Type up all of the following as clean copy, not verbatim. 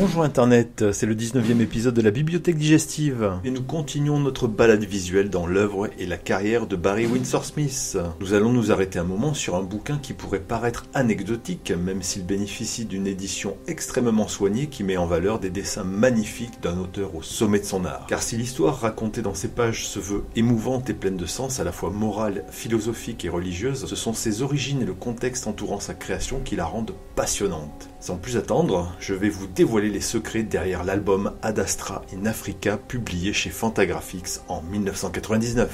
Bonjour Internet, c'est le 19e épisode de la Bibliothèque Digestive et nous continuons notre balade visuelle dans l'œuvre et la carrière de Barry Windsor Smith. Nous allons nous arrêter un moment sur un bouquin qui pourrait paraître anecdotique, même s'il bénéficie d'une édition extrêmement soignée qui met en valeur des dessins magnifiques d'un auteur au sommet de son art. Car si l'histoire racontée dans ces pages se veut émouvante et pleine de sens, à la fois morale, philosophique et religieuse, ce sont ses origines et le contexte entourant sa création qui la rendent passionnante. Sans plus attendre, je vais vous dévoiler les secrets derrière l'album Ad Astra in Africa publié chez Fantagraphics en 1999.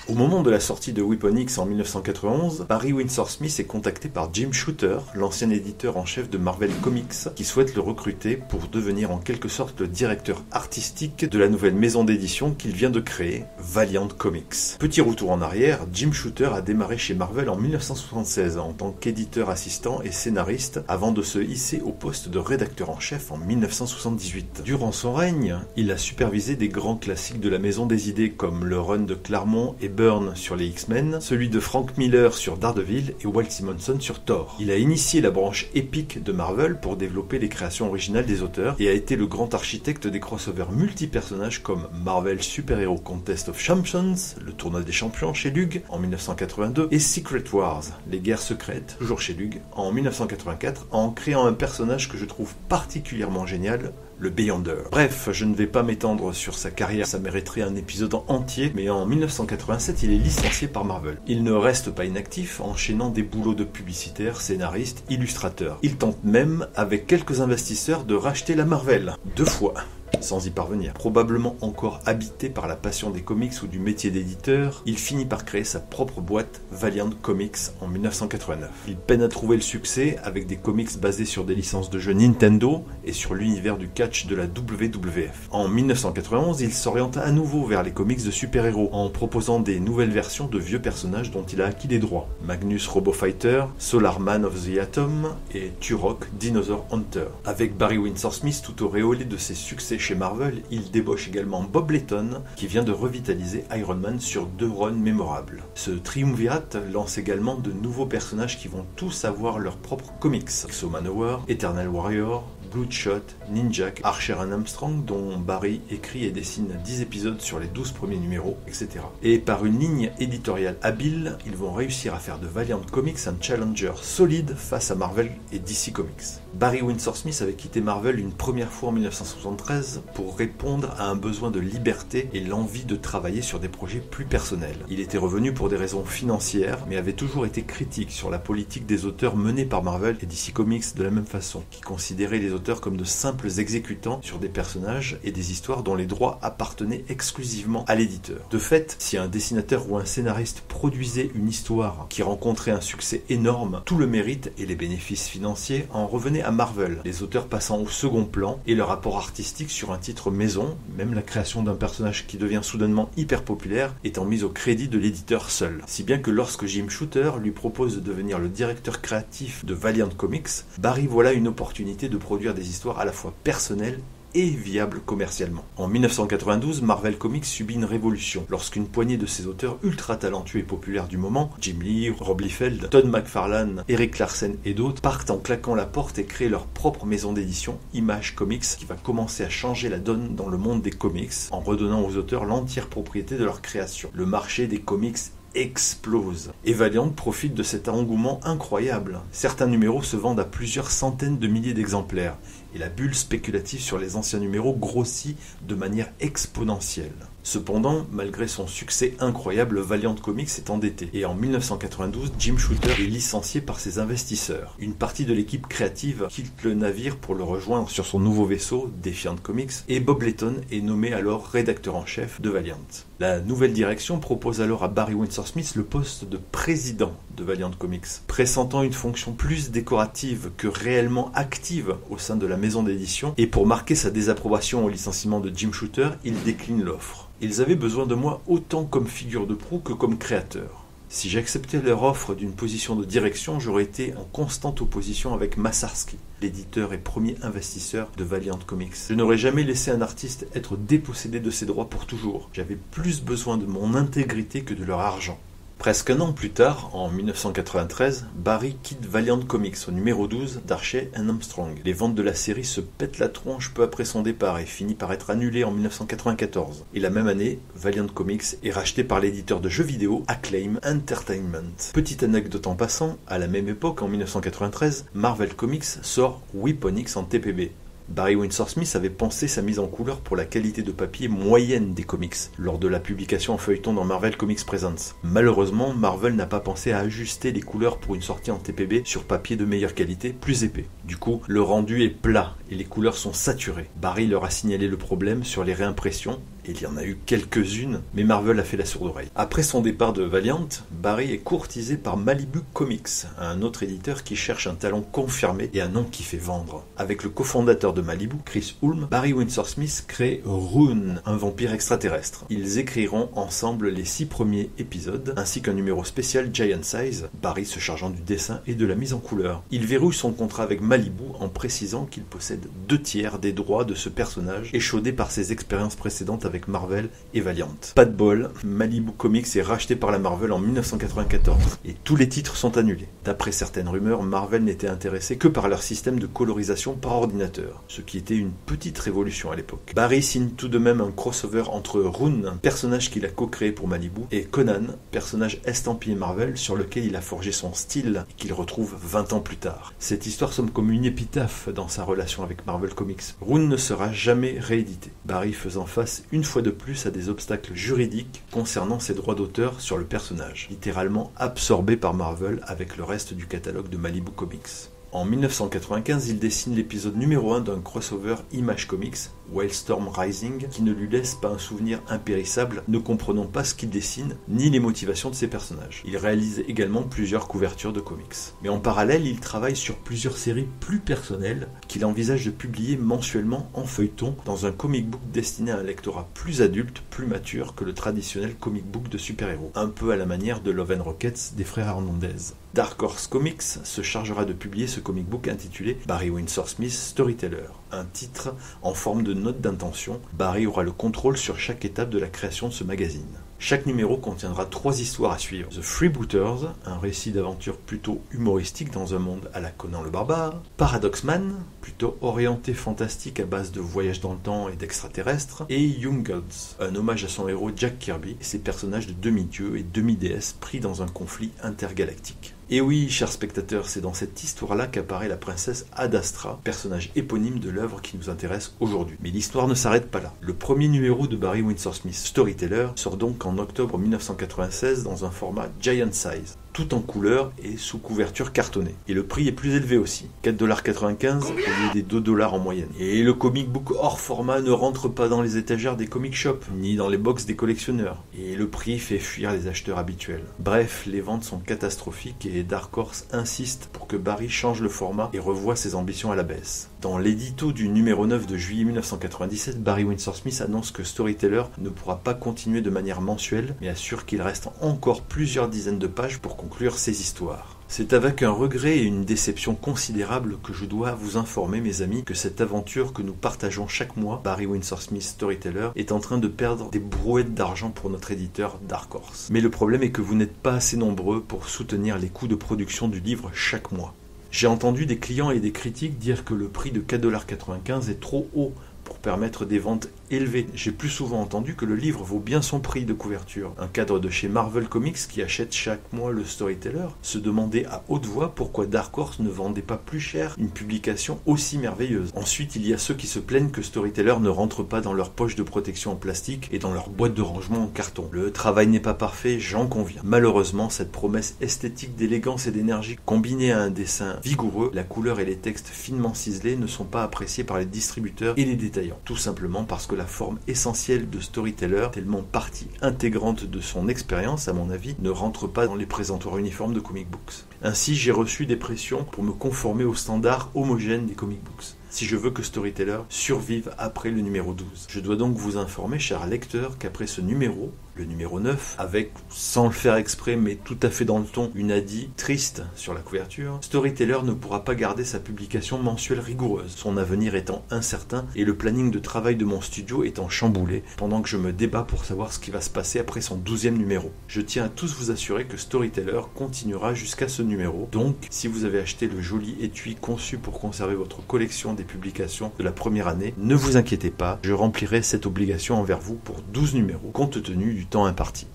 Au moment de la sortie de Weapon X en 1991, Barry Windsor Smith est contacté par Jim Shooter, l'ancien éditeur en chef de Marvel Comics, qui souhaite le recruter pour devenir en quelque sorte le directeur artistique de la nouvelle maison d'édition qu'il vient de créer, Valiant Comics. Petit retour en arrière, Jim Shooter a démarré chez Marvel en 1976 en tant qu'éditeur assistant et scénariste avant de se hisser au poste de rédacteur en chef en 1978. Durant son règne, il a supervisé des grands classiques de la maison des idées comme le run de Claremont et Byrne sur les X-Men, celui de Frank Miller sur Daredevil et Walt Simonson sur Thor. Il a initié la branche épique de Marvel pour développer les créations originales des auteurs et a été le grand architecte des crossovers multi-personnages comme Marvel Super Hero Contest of Champions, le tournoi des champions chez Lug en 1982 et Secret Wars, les guerres secrètes, toujours chez Lug, en 1984, en créant un personnage que je trouve particulièrement génial, le Beyonder. Bref, je ne vais pas m'étendre sur sa carrière, ça mériterait un épisode entier, mais en 1987, il est licencié par Marvel. Il ne reste pas inactif, enchaînant des boulots de publicitaire, scénariste, illustrateur. Il tente même, avec quelques investisseurs, de racheter la Marvel. 2 fois. Sans y parvenir. Probablement encore habité par la passion des comics ou du métier d'éditeur, il finit par créer sa propre boîte Valiant Comics en 1989. Il peine à trouver le succès avec des comics basés sur des licences de jeux Nintendo et sur l'univers du catch de la WWF. En 1991, il s'oriente à nouveau vers les comics de super-héros en proposant des nouvelles versions de vieux personnages dont il a acquis les droits. Magnus Robofighter, Solar Man of the Atom et Turok Dinosaur Hunter. Avec Barry Windsor Smith tout auréolé de ses succès chez Marvel, il débauche également Bob Layton, qui vient de revitaliser Iron Man sur 2 runs mémorables. Ce triumvirate lance également de nouveaux personnages qui vont tous avoir leur propre comics. Exo Manowar, Eternal Warrior, Bloodshot, Ninjak, Archer and Armstrong, dont Barry écrit et dessine 10 épisodes sur les 12 premiers numéros, etc. Et par une ligne éditoriale habile, ils vont réussir à faire de Valiant Comics un challenger solide face à Marvel et DC Comics. Barry Windsor Smith avait quitté Marvel une première fois en 1973 pour répondre à un besoin de liberté et l'envie de travailler sur des projets plus personnels. Il était revenu pour des raisons financières, mais avait toujours été critique sur la politique des auteurs menée par Marvel et DC Comics de la même façon, qui considéraient les auteurs comme de simples exécutants sur des personnages et des histoires dont les droits appartenaient exclusivement à l'éditeur. De fait, si un dessinateur ou un scénariste produisait une histoire qui rencontrait un succès énorme, tout le mérite et les bénéfices financiers en revenaient à Marvel, les auteurs passant au second plan et leur apport artistique sur un titre maison, même la création d'un personnage qui devient soudainement hyper populaire, étant mise au crédit de l'éditeur seul. Si bien que lorsque Jim Shooter lui propose de devenir le directeur créatif de Valiant Comics, Barry voit là une opportunité de produire des histoires à la fois personnelles et viable commercialement. En 1992, Marvel Comics subit une révolution lorsqu'une poignée de ses auteurs ultra talentueux et populaires du moment, Jim Lee, Rob Liefeld, Todd McFarlane, Eric Larsen et d'autres, partent en claquant la porte et créent leur propre maison d'édition, Image Comics, qui va commencer à changer la donne dans le monde des comics en redonnant aux auteurs l'entière propriété de leur création. Le marché des comics explose. Et Valiant profite de cet engouement incroyable. Certains numéros se vendent à plusieurs centaines de milliers d'exemplaires, et la bulle spéculative sur les anciens numéros grossit de manière exponentielle. Cependant, malgré son succès incroyable, Valiant Comics est endetté, et en 1992, Jim Shooter est licencié par ses investisseurs. Une partie de l'équipe créative quitte le navire pour le rejoindre sur son nouveau vaisseau, Defiant Comics, et Bob Layton est nommé alors rédacteur en chef de Valiant. La nouvelle direction propose alors à Barry Windsor Smith le poste de président de Valiant Comics, pressentant une fonction plus décorative que réellement active au sein de la maison d'édition, et pour marquer sa désapprobation au licenciement de Jim Shooter, il décline l'offre. Ils avaient besoin de moi autant comme figure de proue que comme créateur. Si j'acceptais leur offre d'une position de direction, j'aurais été en constante opposition avec Massarsky, l'éditeur et premier investisseur de Valiant Comics. Je n'aurais jamais laissé un artiste être dépossédé de ses droits pour toujours. J'avais plus besoin de mon intégrité que de leur argent. Presque un an plus tard, en 1993, Barry quitte Valiant Comics au numéro 12 d'Archie & Armstrong. Les ventes de la série se pètent la tronche peu après son départ et finit par être annulée en 1994. Et la même année, Valiant Comics est racheté par l'éditeur de jeux vidéo Acclaim Entertainment. Petite anecdote en passant, à la même époque, en 1993, Marvel Comics sort Weapon X en TPB. Barry Windsor Smith avait pensé sa mise en couleur pour la qualité de papier moyenne des comics, lors de la publication en feuilleton dans Marvel Comics Presents. Malheureusement, Marvel n'a pas pensé à ajuster les couleurs pour une sortie en TPB sur papier de meilleure qualité, plus épais. Du coup, le rendu est plat et les couleurs sont saturées. Barry leur a signalé le problème sur les réimpressions, et il y en a eu quelques-unes, mais Marvel a fait la sourde oreille. Après son départ de Valiant, Barry est courtisé par Malibu Comics, un autre éditeur qui cherche un talent confirmé et un nom qui fait vendre. Avec le cofondateur de Malibu, Chris Hulme, Barry Windsor Smith crée Rune, un vampire extraterrestre. Ils écriront ensemble les 6 premiers épisodes, ainsi qu'un numéro spécial Giant Size, Barry se chargeant du dessin et de la mise en couleur. Il verrouille son contrat avec Malibu en précisant qu'il possède 2/3 des droits de ce personnage, échaudé par ses expériences précédentes avec Marvel et Valiant. Pas de bol, Malibu Comics est racheté par la Marvel en 1994 et tous les titres sont annulés. D'après certaines rumeurs, Marvel n'était intéressé que par leur système de colorisation par ordinateur, ce qui était une petite révolution à l'époque. Barry signe tout de même un crossover entre Rune, personnage qu'il a co-créé pour Malibu, et Conan, personnage estampillé Marvel sur lequel il a forgé son style et qu'il retrouve 20 ans plus tard. Cette histoire somme comme une épitaphe dans sa relation avec Marvel Comics. Rune ne sera jamais réédité, Barry faisant face une fois de plus à des obstacles juridiques concernant ses droits d'auteur sur le personnage, littéralement absorbé par Marvel avec le reste du catalogue de Malibu Comics. En 1995, il dessine l'épisode numéro 1 d'un crossover Image Comics, Wildstorm Rising, qui ne lui laisse pas un souvenir impérissable, ne comprenant pas ce qu'il dessine, ni les motivations de ses personnages. Il réalise également plusieurs couvertures de comics. Mais en parallèle, il travaille sur plusieurs séries plus personnelles, qu'il envisage de publier mensuellement en feuilleton, dans un comic book destiné à un lectorat plus adulte, plus mature que le traditionnel comic book de super-héros, un peu à la manière de Love and Rockets des frères Hernandez. Dark Horse Comics se chargera de publier ce comic book intitulé Barry Windsor Smith Storyteller, un titre en forme de note d'intention. Barry aura le contrôle sur chaque étape de la création de ce magazine. Chaque numéro contiendra 3 histoires à suivre. The Freebooters, un récit d'aventure plutôt humoristique dans un monde à la Conan le Barbare. Paradox Man, plutôt orienté fantastique à base de voyages dans le temps et d'extraterrestres. Et Young Gods, un hommage à son héros Jack Kirby et ses personnages de demi-dieux et demi-déesses pris dans un conflit intergalactique. Et oui, chers spectateurs, c'est dans cette histoire-là qu'apparaît la princesse Ad Astra, personnage éponyme de l'œuvre qui nous intéresse aujourd'hui. Mais l'histoire ne s'arrête pas là. Le premier numéro de Barry Windsor Smith Storyteller sort donc en octobre 1996 dans un format Giant Size, tout en couleur et sous couverture cartonnée. Et le prix est plus élevé aussi, 4,95$ au lieu des 2$ en moyenne. Et le comic book hors format ne rentre pas dans les étagères des comic shops, ni dans les box des collectionneurs. Et le prix fait fuir les acheteurs habituels. Bref, les ventes sont catastrophiques et Dark Horse insiste pour que Barry change le format et revoie ses ambitions à la baisse. Dans l'édito du numéro 9 de juillet 1997, Barry Windsor Smith annonce que Storyteller ne pourra pas continuer de manière mensuelle, mais assure qu'il reste encore plusieurs dizaines de pages pour conclure ses histoires. C'est avec un regret et une déception considérable que je dois vous informer, mes amis, que cette aventure que nous partageons chaque mois, Barry Windsor Smith Storyteller, est en train de perdre des brouettes d'argent pour notre éditeur Dark Horse. Mais le problème est que vous n'êtes pas assez nombreux pour soutenir les coûts de production du livre chaque mois. J'ai entendu des clients et des critiques dire que le prix de 4,95$ est trop haut pour permettre des ventes élevées. J'ai plus souvent entendu que le livre vaut bien son prix de couverture. Un cadre de chez Marvel Comics qui achète chaque mois le Storyteller se demandait à haute voix pourquoi Dark Horse ne vendait pas plus cher une publication aussi merveilleuse. Ensuite, il y a ceux qui se plaignent que Storyteller ne rentre pas dans leur poche de protection en plastique et dans leur boîte de rangement en carton. Le travail n'est pas parfait, j'en conviens. Malheureusement, cette promesse esthétique d'élégance et d'énergie combinée à un dessin vigoureux, la couleur et les textes finement ciselés ne sont pas appréciés par les distributeurs et les détaillants. Tout simplement parce que la forme essentielle de Storyteller, tellement partie intégrante de son expérience à mon avis, ne rentre pas dans les présentoirs uniformes de comic books. Ainsi, j'ai reçu des pressions pour me conformer aux standards homogènes des comic books. si je veux que Storyteller survive après le numéro 12. Je dois donc vous informer, chers lecteurs, qu'après ce numéro, le numéro 9, avec, sans le faire exprès, mais tout à fait dans le ton, une Adi triste sur la couverture, Storyteller ne pourra pas garder sa publication mensuelle rigoureuse, son avenir étant incertain et le planning de travail de mon studio étant chamboulé, pendant que je me débat pour savoir ce qui va se passer après son 12e numéro. Je tiens à tous vous assurer que Storyteller continuera jusqu'à ce numéro, donc si vous avez acheté le joli étui conçu pour conserver votre collection des publications de la première année, ne vous inquiétez pas, je remplirai cette obligation envers vous pour 12 numéros, compte tenu du temps imparti.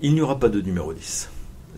Il n'y aura pas de numéro 10.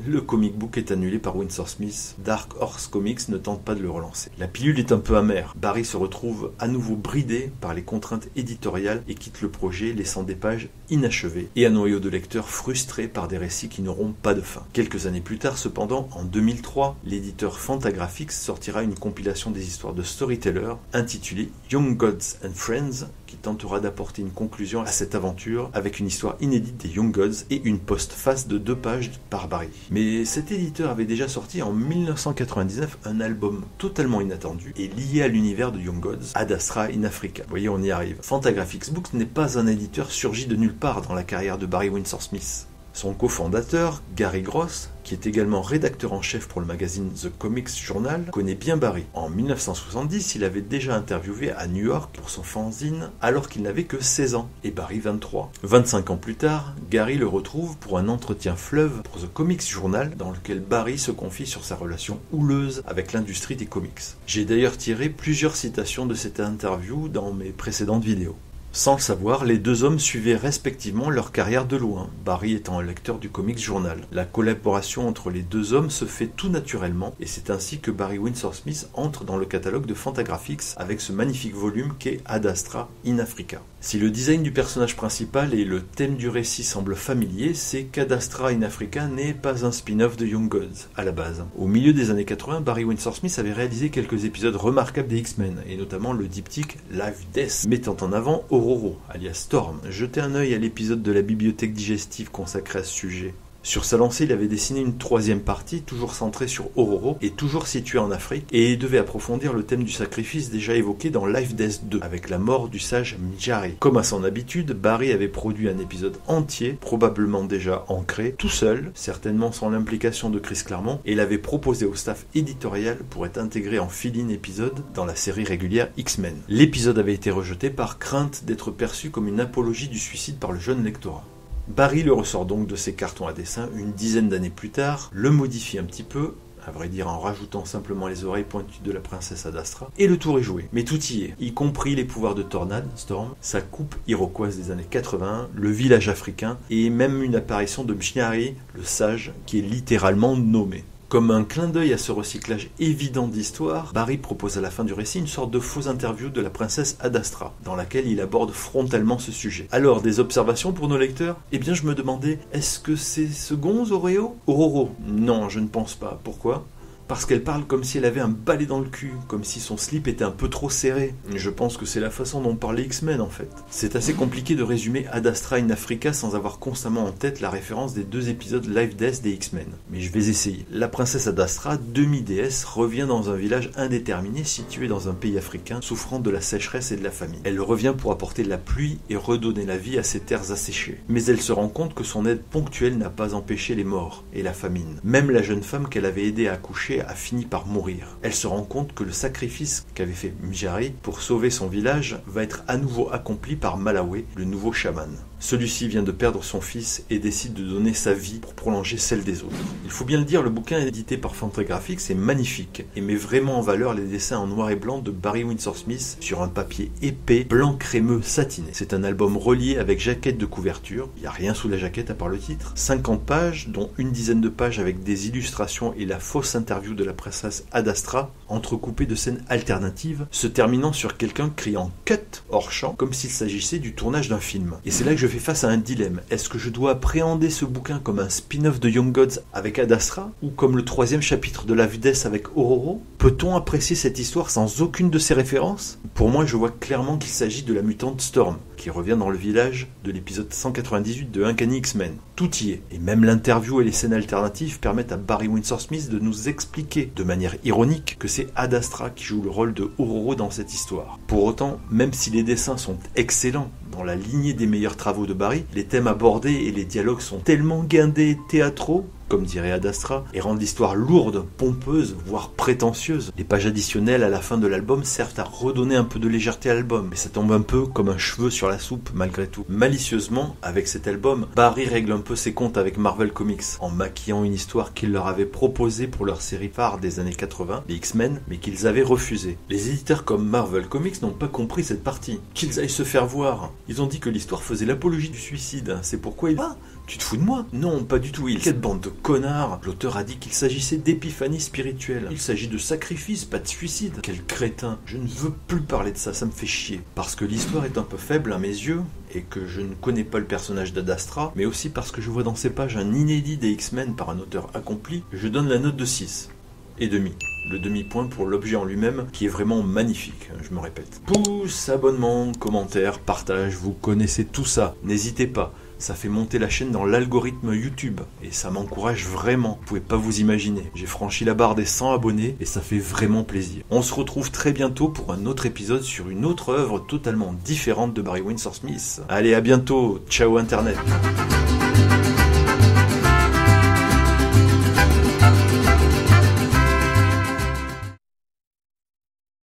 Le comic book est annulé par Winsor Smith. Dark Horse Comics ne tente pas de le relancer. La pilule est un peu amère. Barry se retrouve à nouveau bridé par les contraintes éditoriales et quitte le projet, laissant des pages inachevées et un noyau de lecteurs frustrés par des récits qui n'auront pas de fin. Quelques années plus tard, cependant, en 2003, l'éditeur Fantagraphics sortira une compilation des histoires de Storyteller intitulée Young Gods and Friends, qui tentera d'apporter une conclusion à cette aventure avec une histoire inédite des Young Gods et une postface de 2 pages par Barry. Mais cet éditeur avait déjà sorti en 1999 un album totalement inattendu et lié à l'univers de Young Gods, Ad Astra in Africa. Vous voyez, on y arrive. Fantagraphics Books n'est pas un éditeur surgi de nulle part dans la carrière de Barry Windsor Smith. Son cofondateur, Gary Gross, qui est également rédacteur en chef pour le magazine The Comics Journal, connaît bien Barry. En 1970, il avait déjà interviewé à New York pour son fanzine alors qu'il n'avait que 16 ans, et Barry 23. 25 ans plus tard, Gary le retrouve pour un entretien fleuve pour The Comics Journal dans lequel Barry se confie sur sa relation houleuse avec l'industrie des comics. J'ai d'ailleurs tiré plusieurs citations de cette interview dans mes précédentes vidéos. Sans le savoir, les deux hommes suivaient respectivement leur carrière de loin, Barry étant un lecteur du Comics Journal. La collaboration entre les deux hommes se fait tout naturellement, et c'est ainsi que Barry Windsor Smith entre dans le catalogue de Fantagraphics avec ce magnifique volume qu'est Ad Astra in Africa. Si le design du personnage principal et le thème du récit semblent familiers, c'est qu'Ad Astra in Africa n'est pas un spin-off de Young Gods, à la base. Au milieu des années 80, Barry Windsor Smith avait réalisé quelques épisodes remarquables des X-Men, et notamment le diptyque Life Death, mettant en avant Ororo, alias Storm. Jetez un œil à l'épisode de la bibliothèque digestive consacré à ce sujet. Sur sa lancée, il avait dessiné une 3e partie, toujours centrée sur Ororo, et toujours située en Afrique, et devait approfondir le thème du sacrifice déjà évoqué dans Life Death 2, avec la mort du sage Mjari. Comme à son habitude, Barry avait produit un épisode entier, probablement déjà ancré, tout seul, certainement sans l'implication de Chris Claremont, et l'avait proposé au staff éditorial pour être intégré en fill-in épisode dans la série régulière X-Men. L'épisode avait été rejeté par crainte d'être perçu comme une apologie du suicide par le jeune lectorat. Barry le ressort donc de ses cartons à dessin une dizaine d'années plus tard, le modifie un petit peu, à vrai dire en rajoutant simplement les oreilles pointues de la princesse Ad Astra, et le tour est joué. Mais tout y est, y compris les pouvoirs de Tornade, Storm, sa coupe iroquoise des années 80, le village africain, et même une apparition de Mjari, le sage, qui est littéralement nommé. Comme un clin d'œil à ce recyclage évident d'histoire, Barry propose à la fin du récit une sorte de fausse interview de la princesse Ad Astra, dans laquelle il aborde frontalement ce sujet. Alors, des observations pour nos lecteurs ? Eh bien, je me demandais, est-ce que c'est ce gonze Ororo ? Non, je ne pense pas. Pourquoi ? Parce qu'elle parle comme si elle avait un balai dans le cul, comme si son slip était un peu trop serré. Je pense que c'est la façon dont parlent les X-Men en fait. C'est assez compliqué de résumer Ad Astra in Africa sans avoir constamment en tête la référence des 2 épisodes Life Death des X-Men. Mais je vais essayer. La princesse Ad Astra, demi-déesse, revient dans un village indéterminé situé dans un pays africain souffrant de la sécheresse et de la famine. Elle revient pour apporter de la pluie et redonner la vie à ces terres asséchées. Mais elle se rend compte que son aide ponctuelle n'a pas empêché les morts et la famine. Même la jeune femme qu'elle avait aidée à accoucher a fini par mourir. Elle se rend compte que le sacrifice qu'avait fait Mjari pour sauver son village va être à nouveau accompli par Malawi, le nouveau chaman. Celui-ci vient de perdre son fils et décide de donner sa vie pour prolonger celle des autres. Il faut bien le dire, le bouquin édité par Fantagraphics est magnifique et met vraiment en valeur les dessins en noir et blanc de Barry Windsor Smith sur un papier épais, blanc crémeux satiné. C'est un album relié avec jaquette de couverture, il n'y a rien sous la jaquette à part le titre, 50 pages, dont une dizaine de pages avec des illustrations et la fausse interview de la princesse Ad Astra, entrecoupée de scènes alternatives, se terminant sur quelqu'un criant « cut » hors champ, comme s'il s'agissait du tournage d'un film. Et c'est là que je je fais face à un dilemme. Est-ce que je dois appréhender ce bouquin comme un spin-off de Young Gods avec Ad Astra, ou comme le 3e chapitre de La Vitesse avec Ororo? Peut-on apprécier cette histoire sans aucune de ses références? Pour moi, je vois clairement qu'il s'agit de la mutante Storm, qui revient dans le village de l'épisode 198 de Uncanny X-Men. Tout y est, et même l'interview et les scènes alternatives permettent à Barry Windsor Smith de nous expliquer, de manière ironique, que c'est Ad Astra qui joue le rôle de Ororo dans cette histoire. Pour autant, même si les dessins sont excellents, dans la lignée des meilleurs travaux de Barry, les thèmes abordés et les dialogues sont tellement guindés et théâtraux, comme dirait Ad Astra, et rendent l'histoire lourde, pompeuse, voire prétentieuse. Les pages additionnelles à la fin de l'album servent à redonner un peu de légèreté à l'album, mais ça tombe un peu comme un cheveu sur la soupe malgré tout. Malicieusement, avec cet album, Barry règle un peu ses comptes avec Marvel Comics, en maquillant une histoire qu'il leur avait proposée pour leur série phare des années 80, les X-Men, mais qu'ils avaient refusé. Les éditeurs comme Marvel Comics n'ont pas compris cette partie. Qu'ils aillent se faire voir. Ils ont dit que l'histoire faisait l'apologie du suicide, c'est pourquoi ils... Ah, tu te fous de moi? Non, pas du tout, quelle bande de connards! L'auteur a dit qu'il s'agissait d'épiphanie spirituelle. Il s'agit de sacrifice, pas de suicide. Quel crétin! Je ne veux plus parler de ça, ça me fait chier. Parce que l'histoire est un peu faible à mes yeux, et que je ne connais pas le personnage d'Ad Astra, mais aussi parce que je vois dans ces pages un inédit des X-Men par un auteur accompli, je donne la note de 6. Et demi. Le demi-point pour l'objet en lui-même, qui est vraiment magnifique, je me répète. Pouce, abonnement, commentaire, partage, vous connaissez tout ça, n'hésitez pas. Ça fait monter la chaîne dans l'algorithme YouTube, et ça m'encourage vraiment, vous pouvez pas vous imaginer. J'ai franchi la barre des 100 abonnés, et ça fait vraiment plaisir. On se retrouve très bientôt pour un autre épisode sur une autre œuvre totalement différente de Barry Windsor Smith. Allez, à bientôt, ciao Internet.